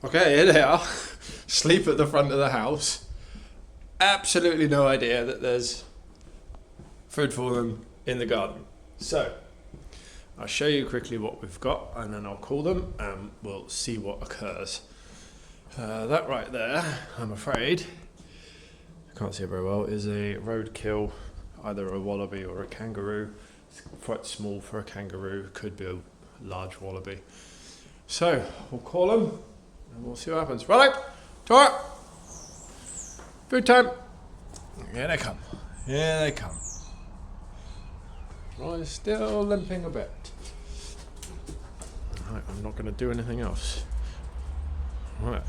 Okay, here they are. Sleep at the front of the house. Absolutely no idea that there's food for them in the garden. So, I'll show you quickly what we've got and then I'll call them and we'll see what occurs. That right there, I'm afraid, I can't see it very well, is a roadkill, either a wallaby or a kangaroo. It's quite small for a kangaroo, could be a large wallaby. So, we'll call them and we'll see what happens. Rollo, Tora, food time. Here they come. Here they come. Rollo's still limping a bit. Right, I'm not going to do anything else. Right.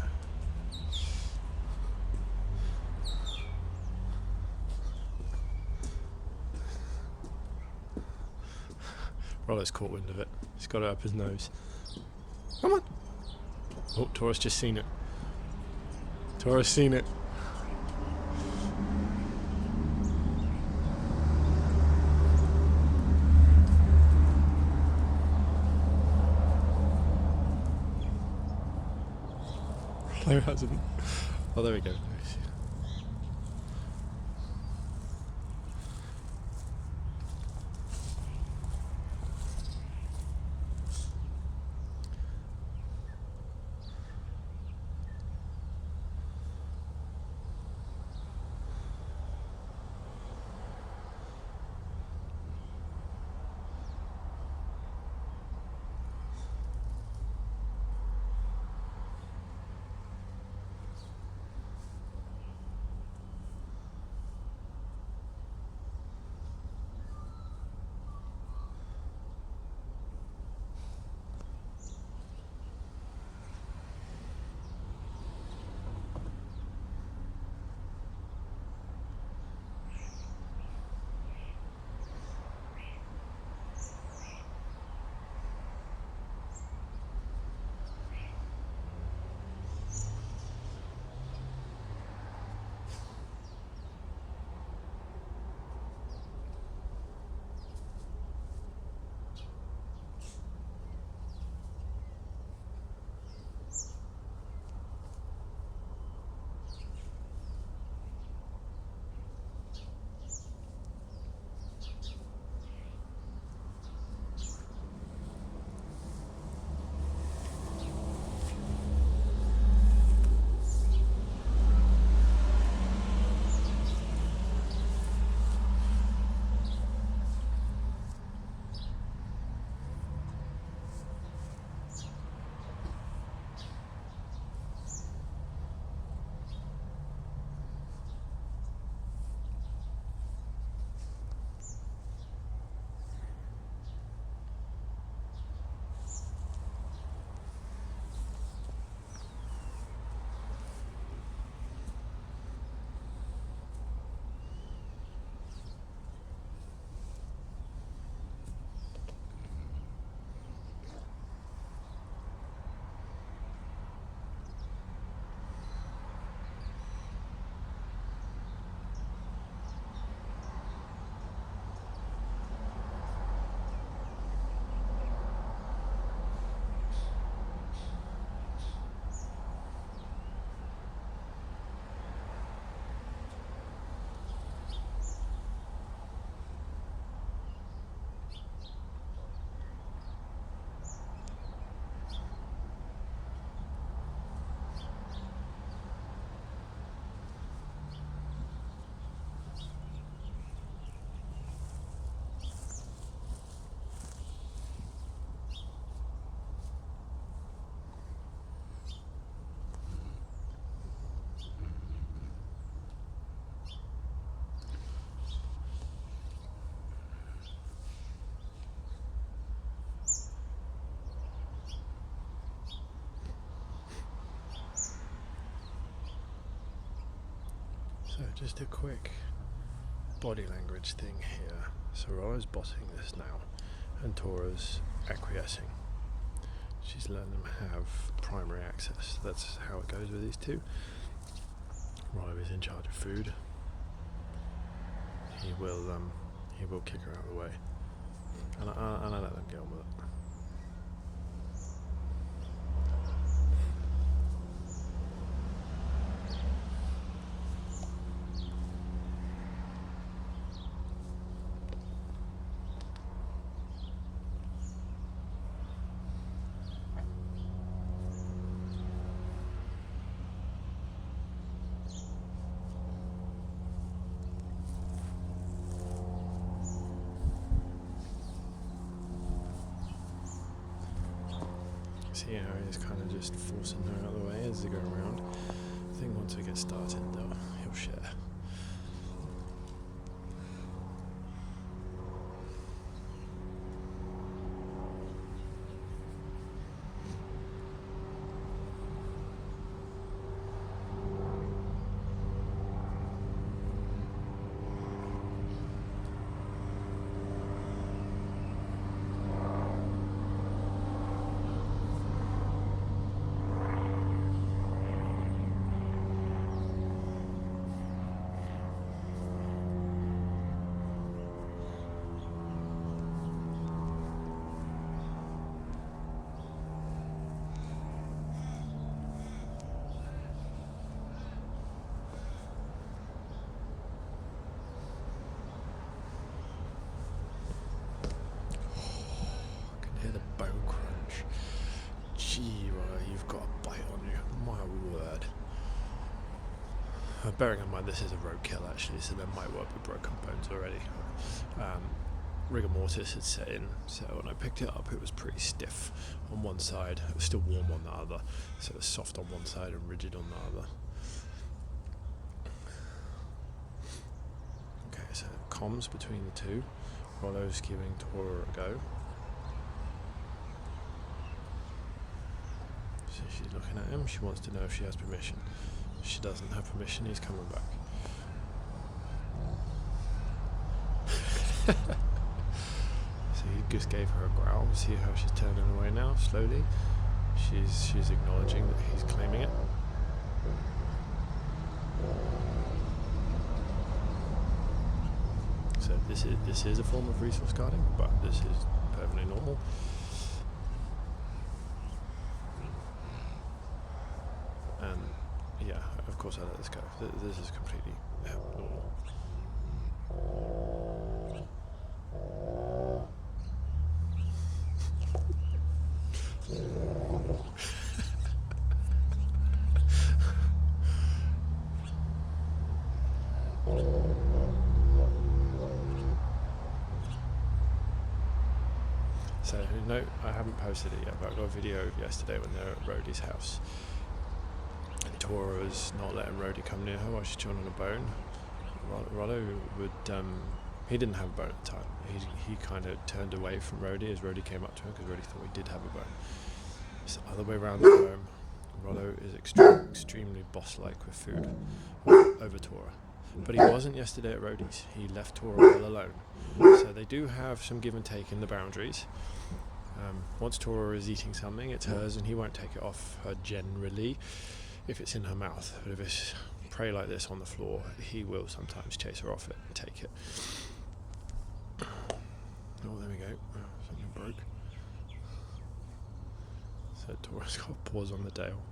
Rollo's caught wind of it. He's got it up his nose. Come on. Oh, Tora's just seen it. Tora's seen it. No, it hasn't. Oh, there we go. So just a quick body language thing here. So Rollo's bossing this now and Tora's acquiescing. She's letting them have primary access. That's how it goes with these two. Rollo is in charge of food. He will kick her out of the way. And I let them get on with it. See how he's kind of just forcing her out of the way as they go around. I think once we get started, though, he'll share. Hear the bone crunch. Gee, Rollo, you've got a bite on you. My word. Bearing in mind this is a roadkill actually, so there might well be broken bones already. Rigor mortis had set in, so when I picked it up it was pretty stiff on one side. It was still warm on the other, so it was soft on one side and rigid on the other. Okay, so comms between the two. Rollo's giving Tora a go. So she's looking at him. She wants to know if she has permission. If she doesn't have permission, he's coming back. So he just gave her a growl. See how she's turning away now, slowly. She's acknowledging that he's claiming it. So this is a form of resource guarding, but this is perfectly normal. And yeah, of course I let this go. This is completely normal. So no, I haven't posted it yet, but I got a video of yesterday when they were at Rhodey's house. And Tora was not letting Rhodey come near her while she's chewing on a bone. Rollo would, he didn't have a bone at the time. He kind of turned away from Rhodey as Rhodey came up to him because Rhodey thought he did have a bone. It's the other way around the home. Rollo is extremely boss-like with food over Tora. But he wasn't yesterday at Rhodey's. He left Tora well alone. So they do have some give and take in the boundaries. Once Tora is eating something, it's hers and he won't take it off her generally if it's in her mouth. But if it's prey like this on the floor, he will sometimes chase her off it and take it. Oh, there we go. Oh, something broke. So Tora's got paws on the tail.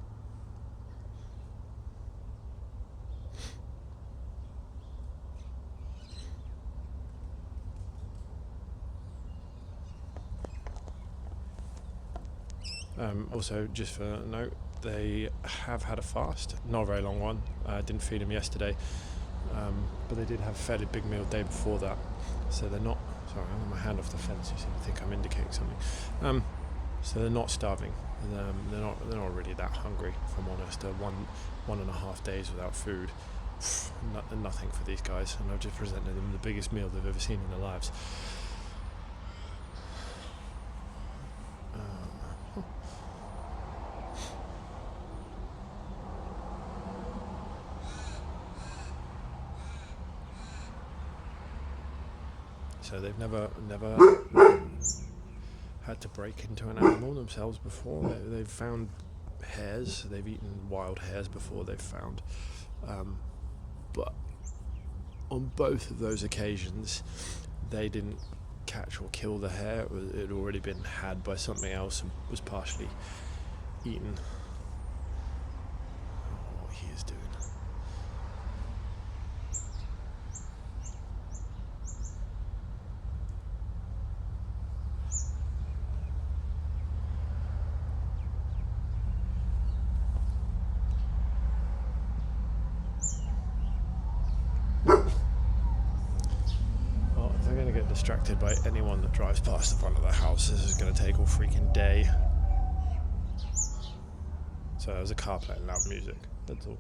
Also, just for a note, they have had a fast, not a very long one. Didn't feed him yesterday, but they did have a fairly big meal the day before that. So they're not. Sorry, I have my hand off the fence. You seem to think I'm indicating something. So they're not starving. They're not really that hungry, if I'm honest. 1.5 days without food, nothing for these guys. And I've just presented them the biggest meal they've ever seen in their lives. So they've never had to break into an animal themselves before. They've found hares. They've eaten wild hares before. They've found, but on both of those occasions, they didn't catch or kill the hare. It had already been had by something else and was partially eaten. What he is doing. Distracted by anyone that drives past the front of the house. This is going to take all freaking day. So there's a car playing loud music, that's all.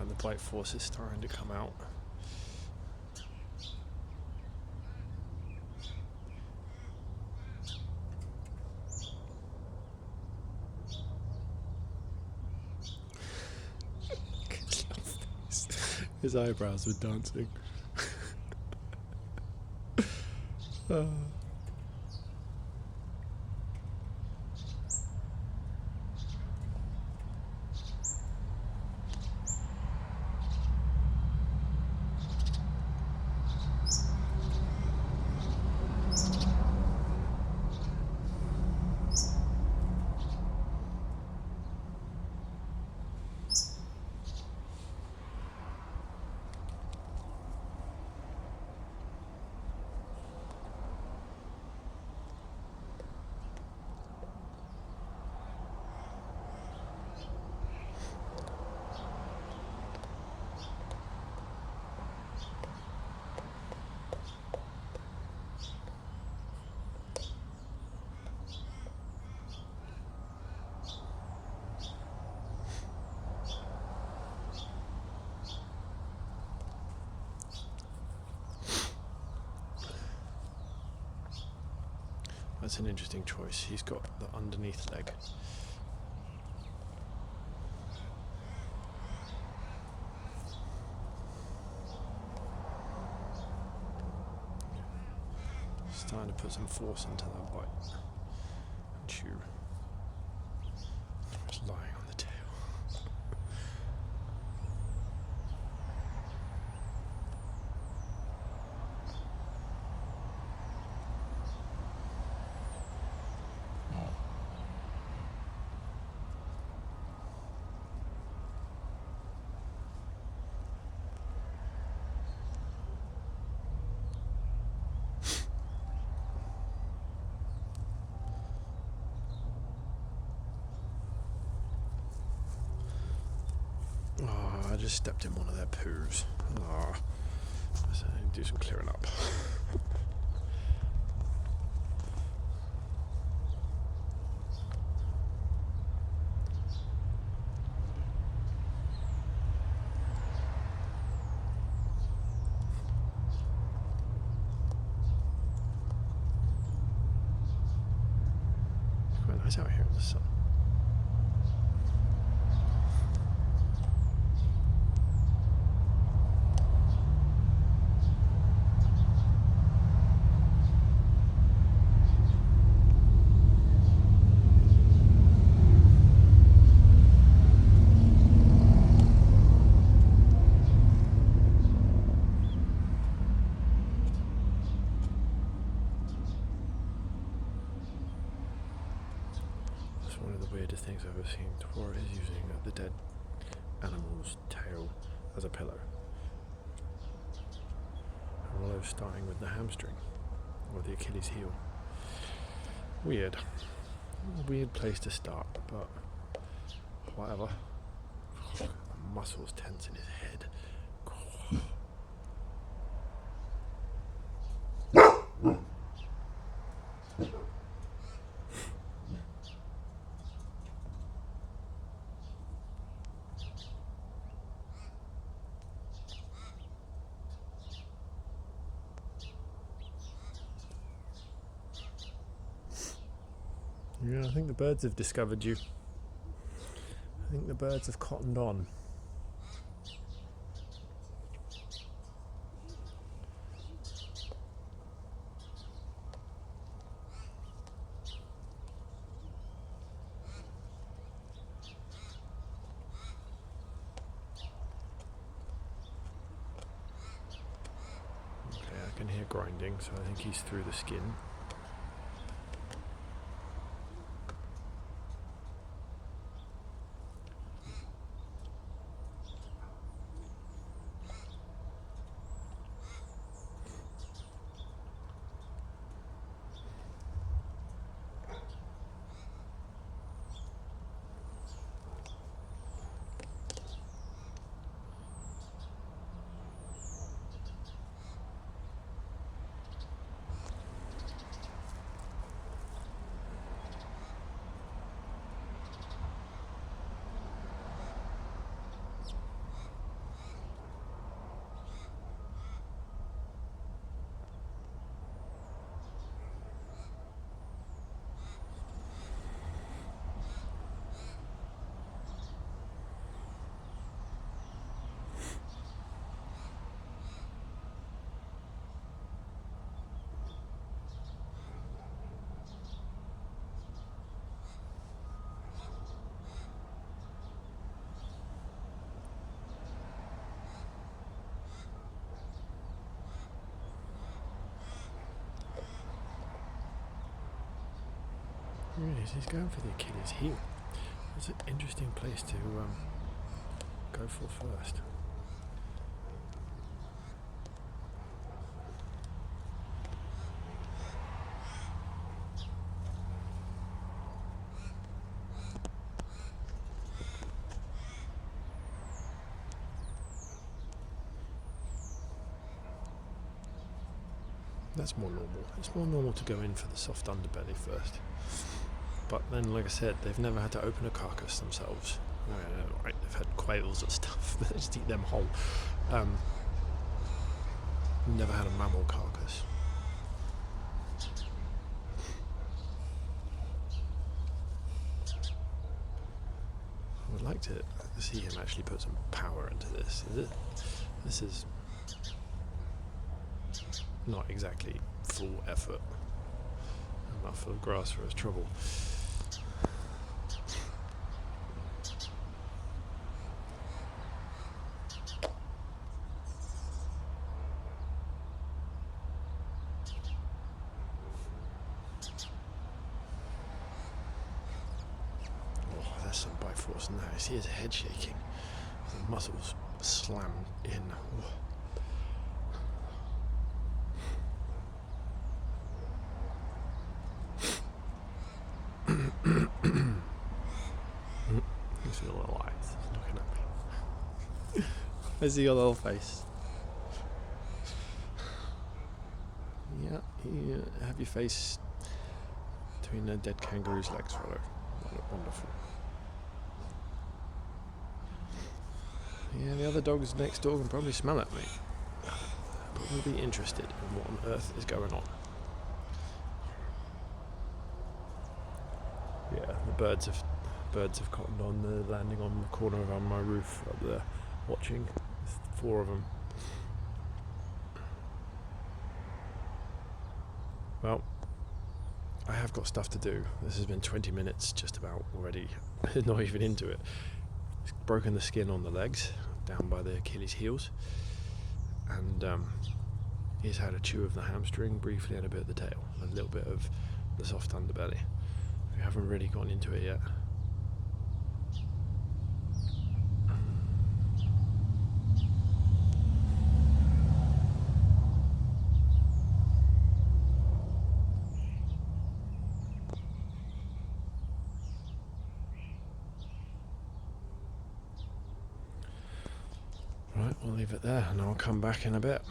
And the bite force is starting to come out. His eyebrows were dancing. That's an interesting choice. He's got the underneath leg. Starting to put some force into that bite and chew. Just lying on the tail. Oh, I just stepped in one of their poos. Oh, so I need to do some clearing up. It's quite nice out here in the sun. One of the weirdest things I've ever seen. Tora is using the dead animal's tail as a pillow. And Rollo's starting with the hamstring, or the Achilles heel. Weird. Weird place to start, but whatever. The muscles tense in his head. Yeah, I think the birds have discovered you. I think the birds have cottoned on. can hear grinding, so I think he's through the skin. Really, he's going for the Achilles heel. That's an interesting place to go for first. That's more normal. It's more normal to go in for the soft underbelly first. But then, like I said, they've never had to open a carcass themselves. Right, they've had quails and stuff, but they just eat them whole. Never had a mammal carcass. I would like to see him actually put some power into this. This is not exactly full effort. A mouthful of grass for his trouble. There's some bite force in that. I see his head shaking. The muscles slam in. You see the little eyes looking at me. I see your little face. Yeah, you have your face between the dead kangaroo's legs, Rollo. Wonderful. Yeah, the other dogs next door can probably smell at me. Probably be interested in what on earth is going on. Yeah, the birds have cottoned on. They're landing on the corner of my roof up there, watching. There's 4 of them. Well, I have got stuff to do. This has been 20 minutes just about already, not even into it. It's broken the skin on the legs, down by the Achilles heels, and he's had a chew of the hamstring, briefly had a bit of the tail, a little bit of the soft underbelly. We haven't really gone into it yet. Right, we'll leave it there and I'll come back in a bit.